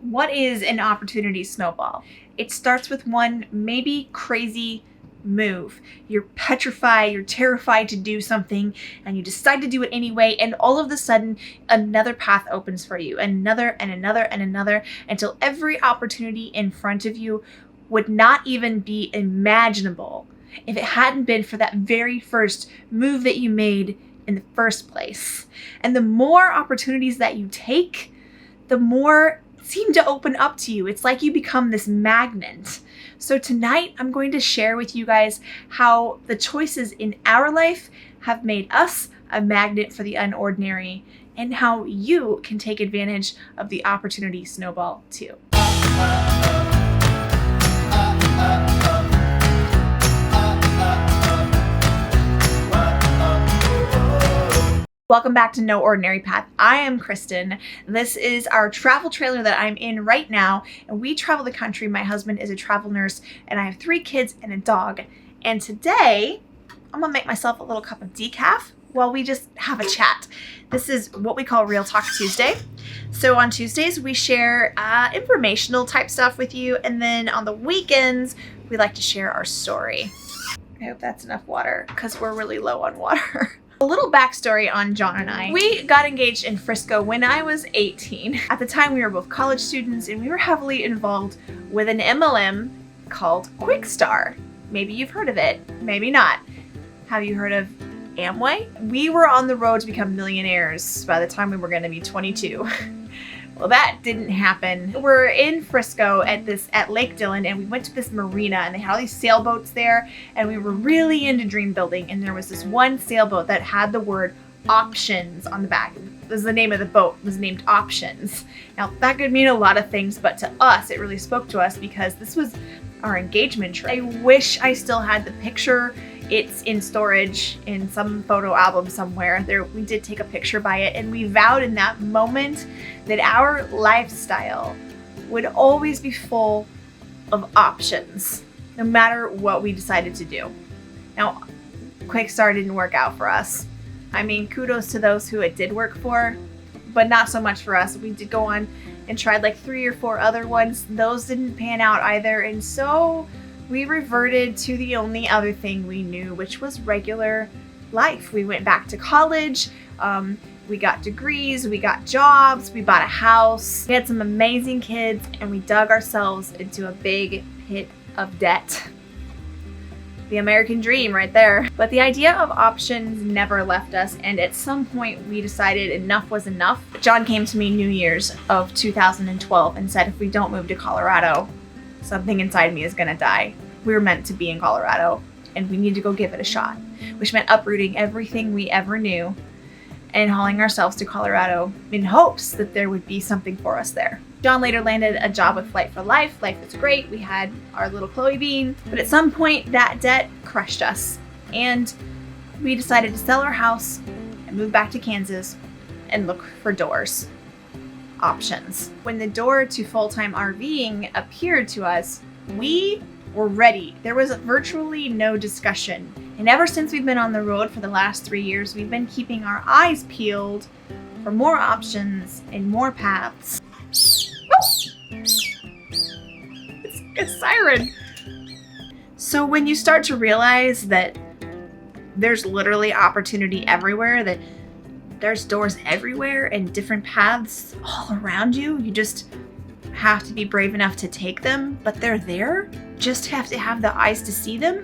What is an opportunity snowball? It starts with one maybe crazy move. You're petrified, you're terrified to do something, and you decide to do it anyway, and all of a sudden another path opens for you, another and another and another, until every opportunity in front of you would not even be imaginable if it hadn't been for that very first move that you made in the first place. And the more opportunities that you take, the more seem to open up to you. It's like you become this magnet. So tonight I'm going to share with you guys how the choices in our life have made us a magnet for the unordinary, and how you can take advantage of the opportunity snowball too. Welcome back to No Ordinary Path. I am Kristen. This is our travel trailer that I'm in right now, and we travel the country. My husband is a travel nurse, and I have 3 kids and a dog. And today, I'm gonna make myself a little cup of decaf while we just have a chat. This is what we call Real Talk Tuesday. So on Tuesdays, we share informational type stuff with you, and then on the weekends, we like to share our story. I hope that's enough water, because we're really low on water. A little backstory on John and I. We got engaged in Frisco when I was 18. At the time, we were both college students, and we were heavily involved with an MLM called Quickstar. Maybe you've heard of it, maybe not. Have you heard of Amway? We were on the road to become millionaires by the time we were gonna be 22. Well, that didn't happen. We're in Frisco at Lake Dillon, and we went to this marina, and they had all these sailboats there, and we were really into dream building, and there was this one sailboat that had the word options on the back. This is the name of the boat. It was named Options. Now, that could mean a lot of things, but to us, it really spoke to us because this was our engagement trip. I wish I still had the picture. It's in storage in some photo album somewhere. We did take a picture by it, and we vowed in that moment that our lifestyle would always be full of options, no matter what we decided to do. Now, Quickstar didn't work out for us. I mean, kudos to those who it did work for, but not so much for us. We did go on and tried like 3 or 4 other ones. Those didn't pan out either, and so we reverted to the only other thing we knew, which was regular life. We went back to college, we got degrees, we got jobs, we bought a house, we had some amazing kids, and we dug ourselves into a big pit of debt. The American dream right there. But the idea of options never left us, and at some point we decided enough was enough. John came to me New Year's of 2012 and said, if we don't move to Colorado, something inside me is gonna die. We were meant to be in Colorado, and we need to go give it a shot, which meant uprooting everything we ever knew and hauling ourselves to Colorado in hopes that there would be something for us there. John later landed a job with Flight for Life. Life was great. We had our little Chloe Bean, but at some point that debt crushed us, and we decided to sell our house and move back to Kansas and look for doors. Options. When the door to full-time RVing appeared to us, we were ready. There was virtually no discussion. And ever since we've been on the road for the last 3 years, we've been keeping our eyes peeled for more options and more paths. It's a siren. So when you start to realize that there's literally opportunity everywhere, that there's doors everywhere and different paths all around you, you just have to be brave enough to take them, but they're there. Just have to have the eyes to see them.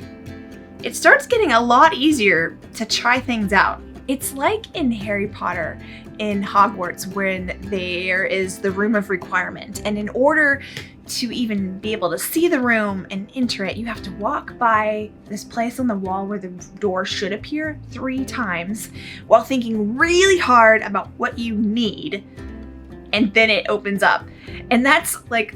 It starts getting a lot easier to try things out. It's like in Harry Potter in Hogwarts when there is the room of requirement, and in order to even be able to see the room and enter it, you have to walk by this place on the wall where the door should appear 3 times while thinking really hard about what you need, and then it opens up. And that's like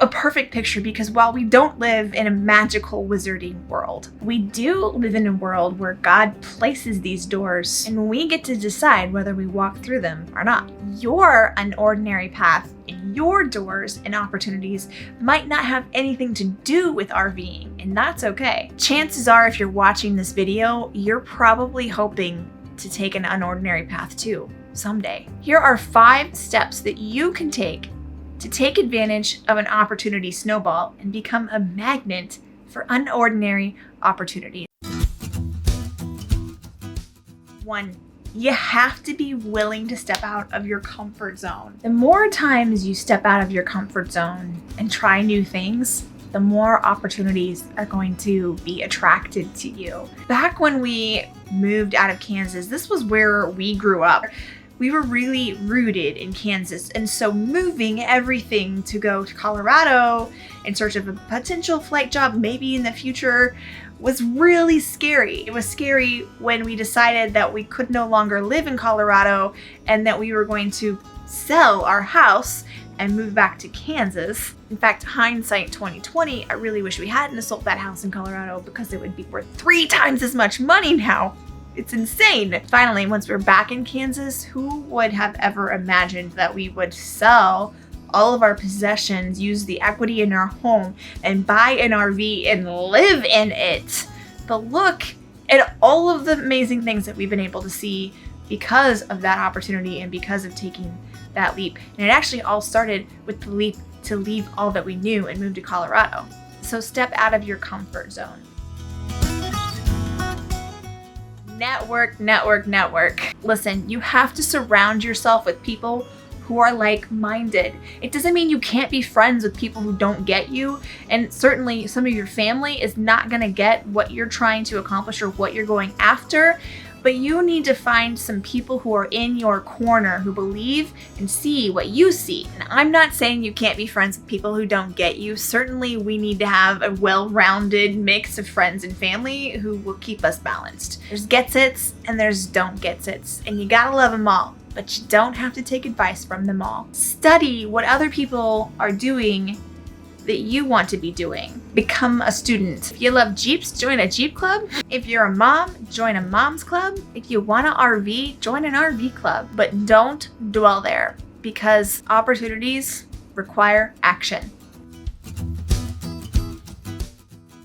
a perfect picture, because while we don't live in a magical wizarding world, we do live in a world where God places these doors, and we get to decide whether we walk through them or not. Your unordinary path and your doors and opportunities might not have anything to do with RVing, and that's okay. Chances are, if you're watching this video, you're probably hoping to take an unordinary path too, someday. Here are 5 steps that you can take to take advantage of an opportunity snowball and become a magnet for unordinary opportunities. 1. You have to be willing to step out of your comfort zone. The more times you step out of your comfort zone and try new things, the more opportunities are going to be attracted to you. Back when we moved out of Kansas, this was where we grew up. We were really rooted in Kansas, and so moving everything to go to Colorado in search of a potential flight job maybe in the future was really scary. It was scary when we decided that we could no longer live in Colorado and that we were going to sell our house and move back to Kansas. In fact, hindsight 2020, I really wish we hadn't sold that house in Colorado because it would be worth 3 times as much money now. It's insane. Finally, once we're back in Kansas, who would have ever imagined that we would sell all of our possessions, use the equity in our home, and buy an RV and live in it? But look at all of the amazing things that we've been able to see because of that opportunity and because of taking that leap. And it actually all started with the leap to leave all that we knew and move to Colorado. So step out of your comfort zone. Network, network, network. Listen, you have to surround yourself with people who are like-minded. It doesn't mean you can't be friends with people who don't get you, and certainly some of your family is not gonna get what you're trying to accomplish or what you're going after, but you need to find some people who are in your corner, who believe and see what you see. And I'm not saying you can't be friends with people who don't get you. Certainly we need to have a well-rounded mix of friends and family who will keep us balanced. There's gets-its and there's don't gets-its, and you gotta love them all, but you don't have to take advice from them all. Study what other people are doing that you want to be doing. Become a student. If you love Jeeps, join a Jeep club. If you're a mom, join a mom's club. If you want an RV, join an RV club. But don't dwell there, because opportunities require action.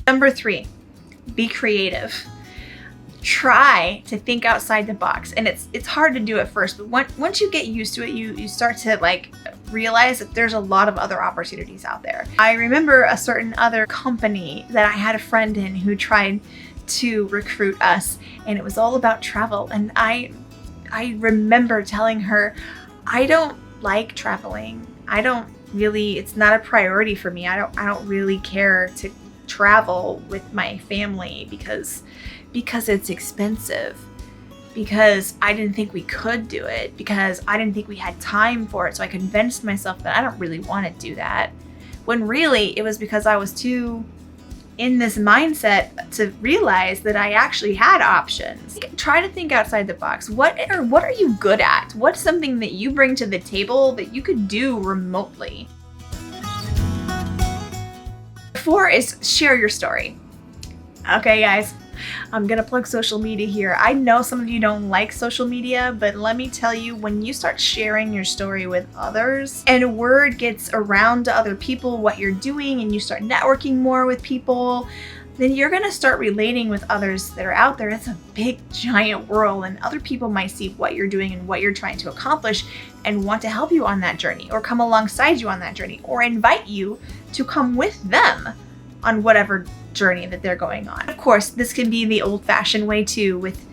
Number 3, be creative. Try to think outside the box, and it's hard to do at first, but once you get used to it, you start to realize that there's a lot of other opportunities out there. I remember a certain other company that I had a friend in who tried to recruit us, and it was all about travel, and I remember telling her, I don't like traveling. It's not a priority for me. I don't really care to travel with my family because it's expensive, because I didn't think we could do it, because I didn't think we had time for it. So I convinced myself that I don't really want to do that, when really it was because I was too in this mindset to realize that I actually had options. Try to think outside the box. What are you good at? What's something that you bring to the table that you could do remotely? 4 is share your story. Okay, guys, I'm gonna plug social media here. I know some of you don't like social media, but let me tell you, when you start sharing your story with others and word gets around to other people what you're doing, and you start networking more with people, then you're gonna start relating with others that are out there. It's a big, giant world, and other people might see what you're doing and what you're trying to accomplish and want to help you on that journey, or come alongside you on that journey, or invite you to come with them on whatever journey that they're going on. Of course, this can be the old-fashioned way too, with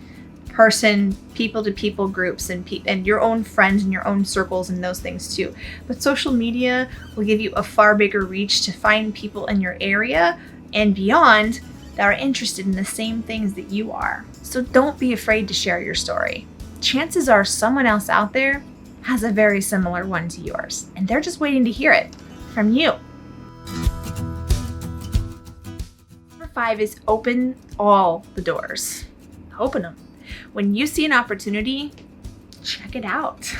people-to-people groups and your own friends and your own circles and those things too. But social media will give you a far bigger reach to find people in your area and beyond that are interested in the same things that you are. So don't be afraid to share your story. Chances are someone else out there has a very similar one to yours, and they're just waiting to hear it from you. Number 5 is open all the doors. Open them. When you see an opportunity, check it out.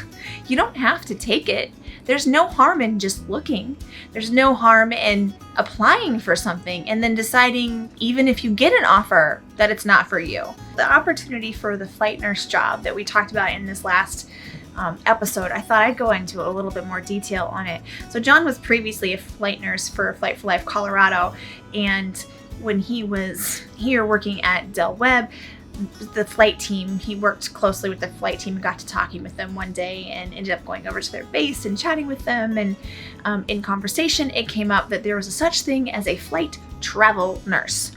You don't have to take it. There's no harm in just looking. There's no harm in applying for something and then deciding, even if you get an offer, that it's not for you. The opportunity for the flight nurse job that we talked about in this last episode, I thought I'd go into a little bit more detail on it. So John was previously a flight nurse for Flight for Life Colorado, and when he was here working at Del Webb, the flight team. He worked closely with the flight team and got to talking with them one day and ended up going over to their base and chatting with them. And in conversation, it came up that there was a such thing as a flight travel nurse.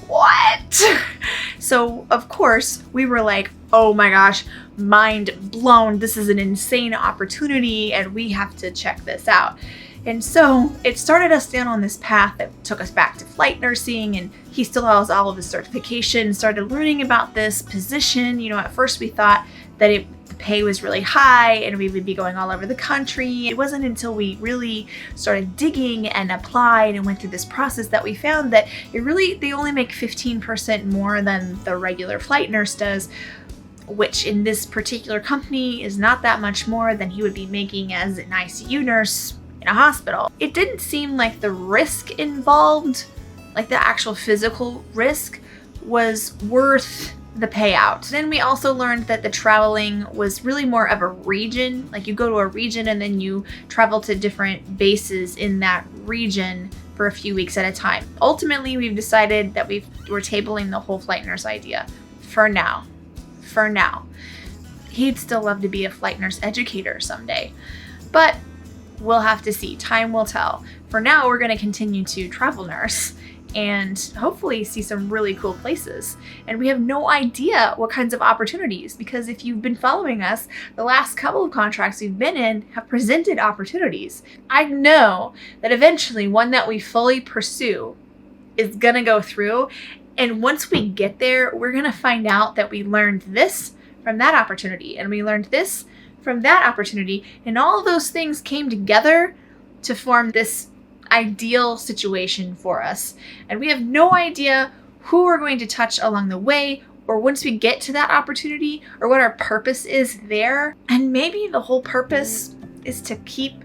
What? So of course we were like, oh my gosh, mind blown. This is an insane opportunity and we have to check this out. And so it started us down on this path that took us back to flight nursing, and he still has all of his certifications, started learning about this position. You know, at first we thought that the pay was really high and we would be going all over the country. It wasn't until we really started digging and applied and went through this process that we found that they only make 15% more than the regular flight nurse does, which in this particular company is not that much more than he would be making as an ICU nurse in a hospital. It didn't seem like the risk involved, like the actual physical risk, was worth the payout. Then we also learned that the traveling was really more of a region. Like you go to a region and then you travel to different bases in that region for a few weeks at a time. Ultimately, we've decided that we're tabling the whole flight nurse idea for now. For now. He'd still love to be a flight nurse educator someday, but we'll have to see. Time will tell. For now, we're going to continue to travel nurse and hopefully see some really cool places. And we have no idea what kinds of opportunities, because if you've been following us, the last couple of contracts we've been in have presented opportunities. I know that eventually one that we fully pursue is going to go through. And once we get there, we're going to find out that we learned this from that opportunity and we learned this from that opportunity, and all of those things came together to form this ideal situation for us. And we have no idea who we're going to touch along the way, or once we get to that opportunity, or what our purpose is there. And maybe the whole purpose is to keep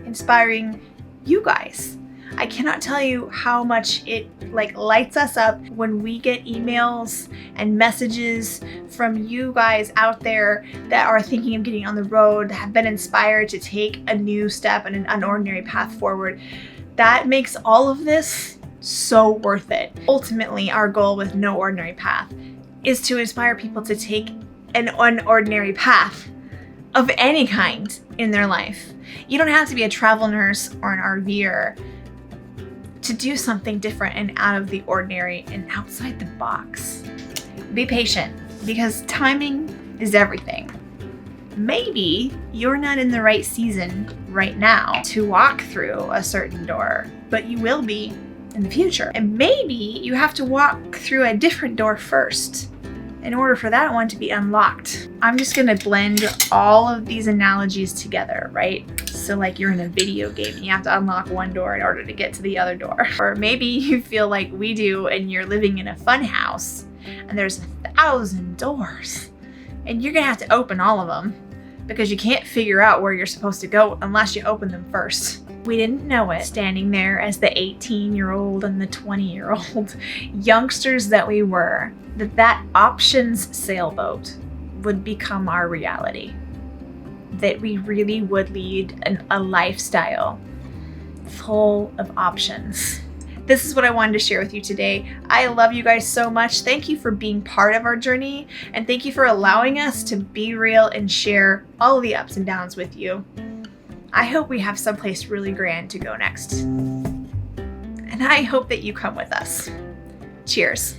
inspiring you guys. I cannot tell you how much it lights us up when we get emails and messages from you guys out there that are thinking of getting on the road, that have been inspired to take a new step and an unordinary path forward. That makes all of this so worth it. Ultimately, our goal with No Ordinary Path is to inspire people to take an unordinary path of any kind in their life. You don't have to be a travel nurse or an RVer to do something different and out of the ordinary and outside the box. Be patient, because timing is everything. Maybe you're not in the right season right now to walk through a certain door, but you will be in the future. And maybe you have to walk through a different door first in order for that one to be unlocked. I'm just gonna blend all of these analogies together, right? So like you're in a video game and you have to unlock one door in order to get to the other door. Or maybe you feel like we do and you're living in a fun house and there's 1,000 doors and you're gonna have to open all of them because you can't figure out where you're supposed to go unless you open them first. We didn't know it, standing there as the 18-year-old and the 20-year-old youngsters that we were, that options sailboat would become our reality. That we really would lead a lifestyle full of options. This is what I wanted to share with you today. I love you guys so much. Thank you for being part of our journey, and thank you for allowing us to be real and share all of the ups and downs with you. I hope we have someplace really grand to go next. And I hope that you come with us. Cheers.